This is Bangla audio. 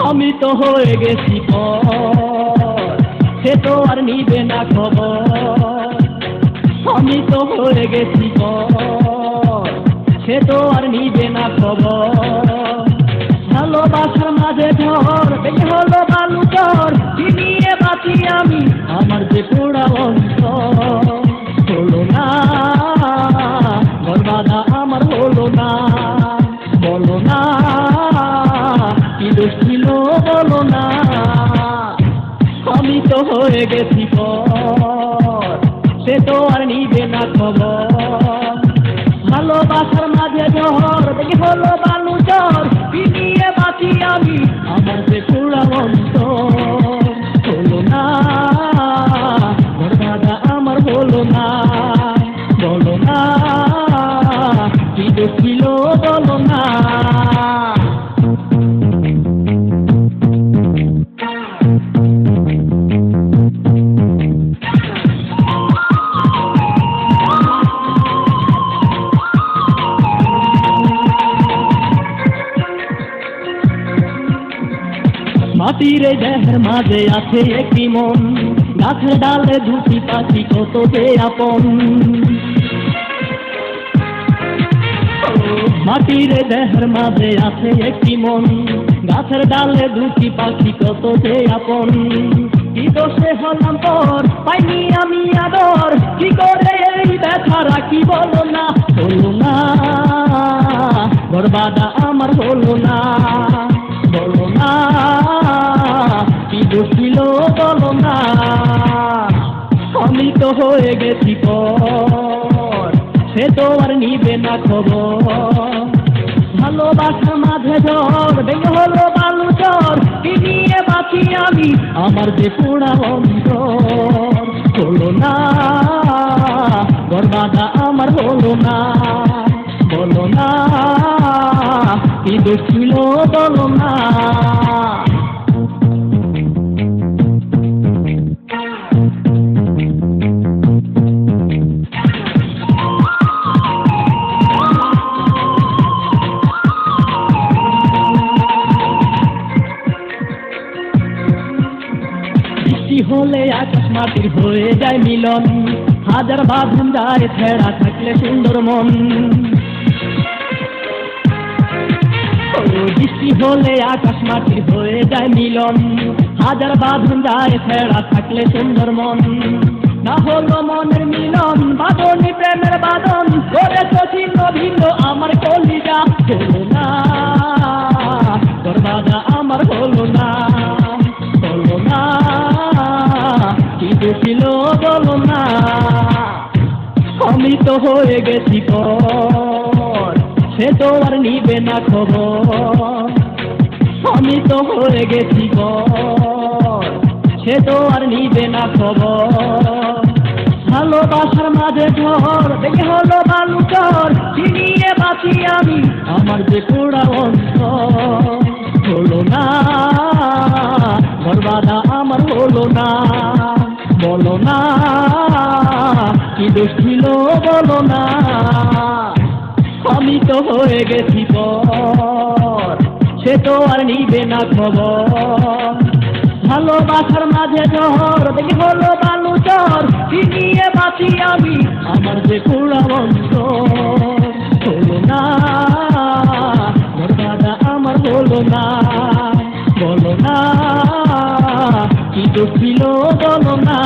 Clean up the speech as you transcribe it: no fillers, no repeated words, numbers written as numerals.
আমি তো হয়ে গেছি পর, সে তো আর নিবে না খবর। আমি তো হয়ে গেছি পর, সে তো আর নিবে না খবর। ভালোবাসার মাঝে ঝড় বেগে হলো বালু চর, কি নিয়ে বাঁচি আমি, আমার যে পোড়া অন্তর। হলো না বরবাদা আমার হলো না, বলো না কি দোষ ছিল বলো না। আমি তো হয়ে গেছি পর, সে তো আর নিবে না খবর। ভালোবাসার মাঝে ঝড় বেগে হলো বালু চর, কি নিয়ে বাঁচি আমি, আমার যে পোড়া অন্তর। হলো না বরবাদা আমার হলো না, বলো না কি দোষ ছিল বলো না। মাটির দেহের মাঝে আছে একটি মন, গাছের ডালে দুটি পাখি কত যে আপন। মাটির দেহের মাঝে আছে একটি মন, গাছের ডালে দুটি পাখি কত যে আপন। কি দোষে হলাম পর, পাইনি আমি আদর, কি করে এই ব্যথা রাখি বলো না। হলো না বরবাদা আমার হলো না, বলো না কি দোষ ছিল বলো না। আমি তো হয়ে গেছি পর, সে তো আর নিবে না খবর। ভালোবাসার মাঝে ঝড় বেগে হলো বালু চর, কি নিয়ে বাঁচি আমি, আমার যে পোড়া অন্তর। হলো না বরবাদা আমার হলো না, বলো না কি দোষ ছিল বলো না। বৃষ্টি হলে আকাশ মাটির হয়ে যায় মিলন, হাজার বাঁধন যায় ছেঁড়া থাকলে সুন্দর মন। বৃষ্টি হলে আকাশ মাটির হয়ে যায় মিলন, হাজার বাঁধন যায় ছেঁড়া থাকলে সুন্দর মন। না হলো মনের মিলন, বাঁধনি প্রেমের বাঁধন, করেছ ছিন্ন ভিন্ন আমার কলিজা। হলো না বরবাদা আমার হলো না, বলো না কি দোষ ছিল বলো না। আমি তো হয়ে গেছি পর, সে তো আর নিবে না খবর। আমি তো হয়ে গেছি পর, সে তো আর নিবে না খবর। ভালোবাসার মাঝে ঝড় বেগে হলো বালু চর, কি নিয়ে বাঁচি আমি, আমার যে পোড়া অন্তর। হলো না বরবাদা আমার হলো না, বলো না কি দোষ ছিল বলো না। আমি তো হয়ে গেছি পর, সে তো আর নিবে না খবর। ভালোবাসার মাঝে ঝড় বেগে হলো বালু চর, কি নিয়ে বাঁচি আমি, আমার যে পোড়া অন্তর। হলো না বরবাদা আমার হলো না, বলো না কি দোষ ছিল বলো না।